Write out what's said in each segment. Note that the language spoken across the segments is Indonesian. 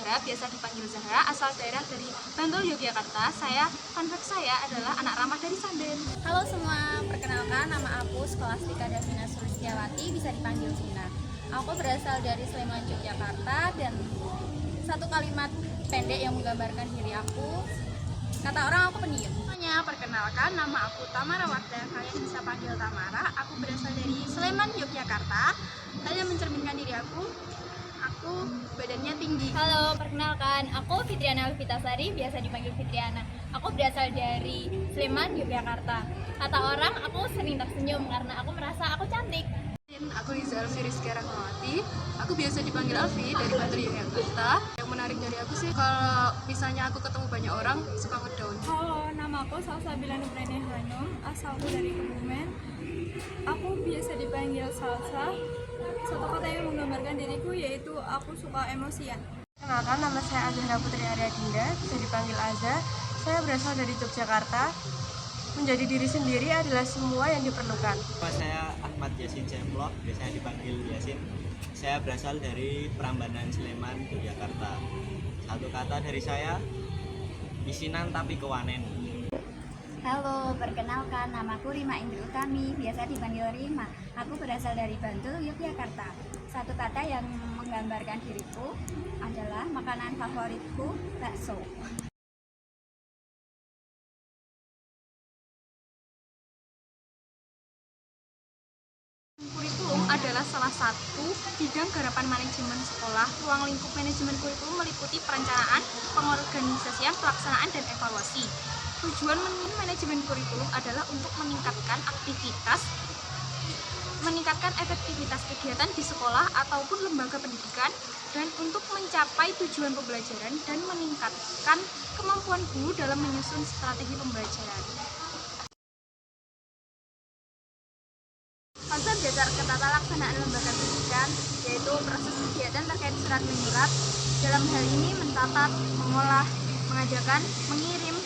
Zahra, biasa dipanggil Zahra, asal daerah dari Bantul, Yogyakarta. Fun fact saya adalah anak ramah dari Sanden. Halo semua, perkenalkan nama aku Skolastika Davina Sulistiawati, bisa dipanggil Zina. Aku berasal dari Sleman, Yogyakarta, dan satu kalimat pendek yang menggambarkan diri aku, kata orang aku pendiam. Perkenalkan, nama aku Tamara Wardah, kalian bisa panggil Tamara. Aku berasal dari Sleman, Yogyakarta. Hal yang mencerminkan diri aku badannya tinggi. Halo, perkenalkan, aku Fitriana Alfitasari, biasa dipanggil Fitriana. Aku berasal dari Sleman, Yogyakarta. Kata orang, aku sering tersenyum karena aku merasa aku cantik. Aku Liza Alfi Rizky Rahmawati. Aku biasa dipanggil Alfi dari Bantul, Yogyakarta. Yang menarik dari aku sih, kalau misalnya aku ketemu banyak orang, suka ngedown. Halo, nama aku Salsabila Nubrani Hanum, asalku dari Kebumen. Aku biasa dipanggil Salsa. Satu kata yang menggambarkan diriku yaitu aku suka emosian. Kenalkan, nama saya Azahra Putri Arya Dinda, bisa dipanggil Aza. Saya berasal dari Yogyakarta. Menjadi diri sendiri adalah semua yang diperlukan. Saya Ahmad Yasin Cemplok, biasanya dipanggil Yasin. Saya berasal dari Prambanan, Sleman, Yogyakarta. Satu kata dari saya, isinan tapi kewanen. Halo, perkenalkan, namaku Rima Indri Utami, biasa dipanggil Rima. Aku berasal dari Bantul, Yogyakarta. Satu kata yang menggambarkan diriku adalah makanan favoritku, bakso. Kurikulum adalah salah satu bidang garapan manajemen sekolah. Ruang lingkup manajemen kurikulum meliputi perencanaan, pengorganisasian, pelaksanaan, dan evaluasi. Tujuan manajemen kurikulum adalah untuk meningkatkan efektivitas kegiatan di sekolah ataupun lembaga pendidikan, dan untuk mencapai tujuan pembelajaran dan meningkatkan kemampuan guru dalam menyusun strategi pembelajaran. Konsep dasar ketata laksanaan lembaga pendidikan yaitu proses kegiatan terkait surat menyurat. Dalam hal ini mencatat, mengolah, mengajarkan, mengirim,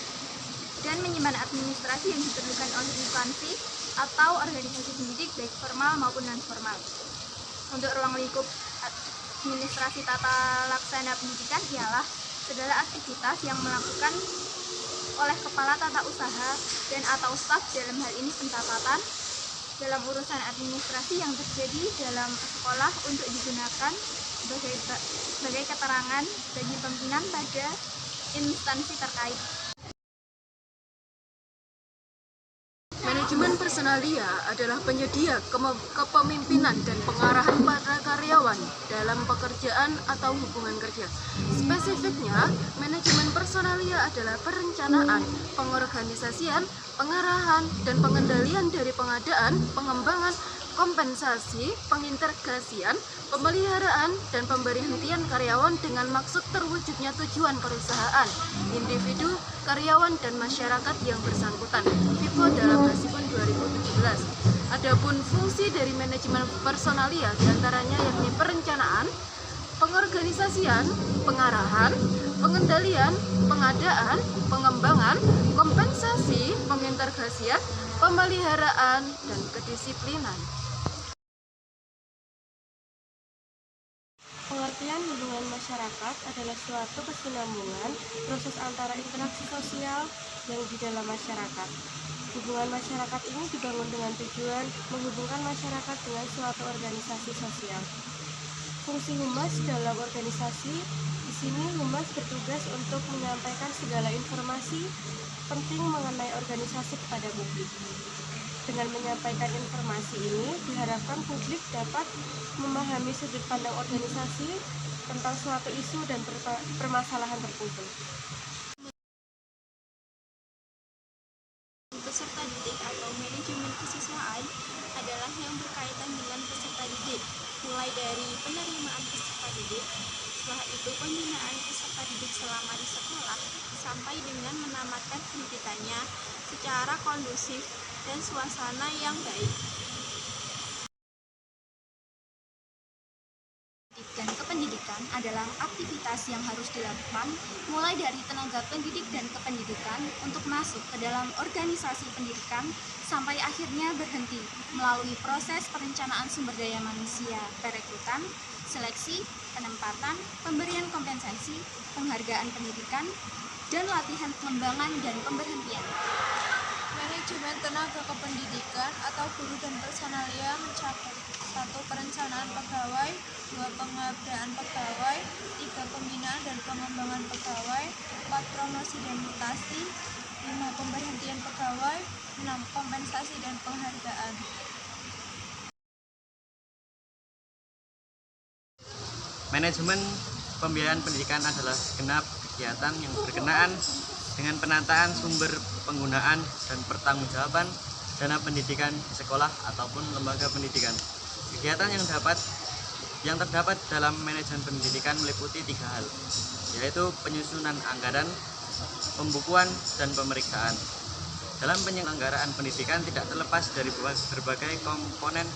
dan menyimpan administrasi yang diperlukan oleh instansi atau organisasi pendidik baik formal maupun non-formal. Untuk ruang lingkup administrasi tata laksana pendidikan ialah segala aktivitas yang melakukan oleh kepala tata usaha dan atau staf, dalam hal ini pencatatan dalam urusan administrasi yang terjadi dalam sekolah untuk digunakan sebagai keterangan bagi pimpinan pada instansi terkait. Manajemen personalia adalah penyedia kepemimpinan dan pengarahan para karyawan dalam pekerjaan atau hubungan kerja. Spesifiknya, manajemen personalia adalah perencanaan, pengorganisasian, pengarahan, dan pengendalian dari pengadaan, pengembangan, kompensasi, pengintegrasian, pemeliharaan, dan pemberhentian karyawan dengan maksud terwujudnya tujuan perusahaan, individu, karyawan, dan masyarakat yang bersangkutan. FIPO dalam Hasibun 2017. Adapun fungsi dari manajemen personalia diantaranya yakni perencanaan, pengorganisasian, pengarahan, pengendalian, pengadaan, pengembangan, kompensasi, pengintegrasian, pemeliharaan, dan kedisiplinan. Pengertian hubungan masyarakat adalah suatu kesinambungan proses antara interaksi sosial yang di dalam masyarakat. Hubungan masyarakat ini dibangun dengan tujuan menghubungkan masyarakat dengan suatu organisasi sosial. Fungsi humas dalam organisasi, di sini humas bertugas untuk menyampaikan segala informasi penting mengenai organisasi kepada publik. Dengan menyampaikan informasi ini, diharapkan publik dapat memahami sudut pandang organisasi tentang suatu isu dan permasalahan tertentu. Peserta didik atau manajemen kesiswaan adalah yang berkaitan dengan peserta didik, mulai dari penerimaan peserta didik, setelah itu pembinaan peserta didik selama di sekolah, sampai dengan menamatkan pendidikannya secara kondusif dan suasana yang baik. Dan kependidikan adalah aktivitas yang harus dilakukan mulai dari tenaga pendidik dan kependidikan untuk masuk ke dalam organisasi pendidikan sampai akhirnya berhenti melalui proses perencanaan sumber daya manusia, perekrutan, seleksi, penempatan, pemberian kompensasi, promosi, penghargaan pendidikan, dan latihan pengembangan dan pemberhentian. Manajemen tenaga kependidikan atau guru dan personalia mencakup 1. Perencanaan pegawai, 2. Pengadaan pegawai, 3. Pembinaan dan pengembangan pegawai, 4. Promosi dan mutasi, 5. Pemberhentian pegawai, 6. Kompensasi dan penghargaan. Manajemen pembiayaan pendidikan adalah segenap kegiatan yang berkenaan dengan penataan sumber penggunaan dan pertanggungjawaban dana pendidikan di sekolah ataupun lembaga pendidikan. Kegiatan yang terdapat dalam manajemen pendidikan meliputi 3 hal, yaitu penyusunan anggaran, pembukuan, dan pemeriksaan. Dalam penyelenggaraan pendidikan tidak terlepas dari berbagai komponen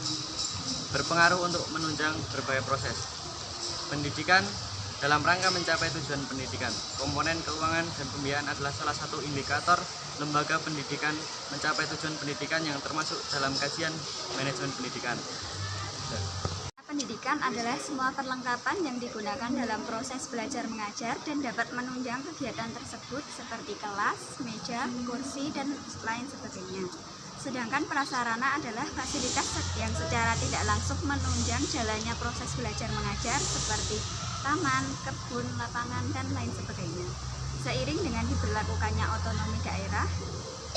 berpengaruh untuk menunjang berbagai proses pendidikan dalam rangka mencapai tujuan pendidikan. Komponen keuangan dan pembiayaan adalah salah satu indikator lembaga pendidikan mencapai tujuan pendidikan yang termasuk dalam kajian manajemen pendidikan. Pendidikan adalah semua perlengkapan yang digunakan dalam proses belajar mengajar dan dapat menunjang kegiatan tersebut seperti kelas, meja, kursi, dan lain sebagainya. Sedangkan prasarana adalah fasilitas yang secara tidak langsung menunjang jalannya proses belajar mengajar seperti taman, kebun, lapangan, dan lain sebagainya. Seiring dengan diberlakukannya otonomi daerah,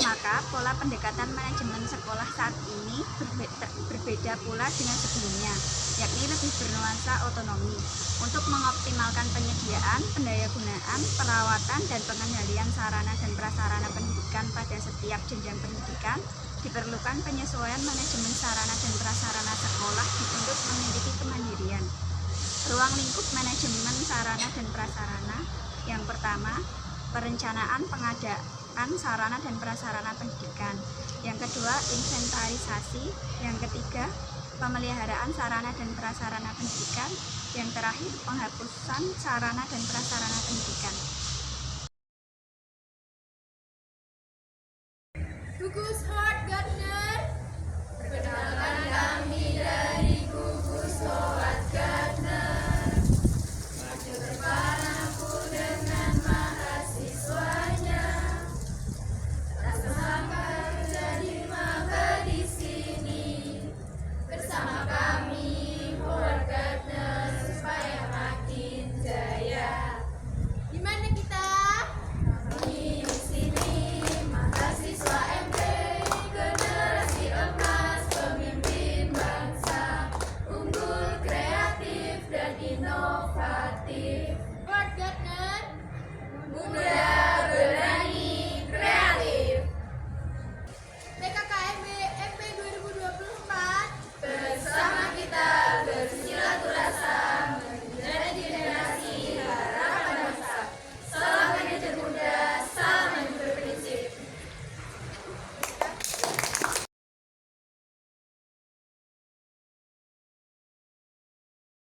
maka pola pendekatan manajemen sekolah saat ini berbeda pula dengan sebelumnya, yakni lebih bernuansa otonomi untuk mengoptimalkan penyediaan, pendayagunaan, perawatan, dan pengendalian sarana dan prasarana pendidikan pada setiap jenjang pendidikan. Diperlukan penyesuaian manajemen sarana dan prasarana sekolah untuk memiliki kemandirian. Ruang lingkup manajemen sarana dan prasarana. Yang pertama, perencanaan pengadaan sarana dan prasarana pendidikan. Yang kedua, inventarisasi. Yang ketiga, pemeliharaan sarana dan prasarana pendidikan. Yang terakhir, penghapusan sarana dan prasarana pendidikan.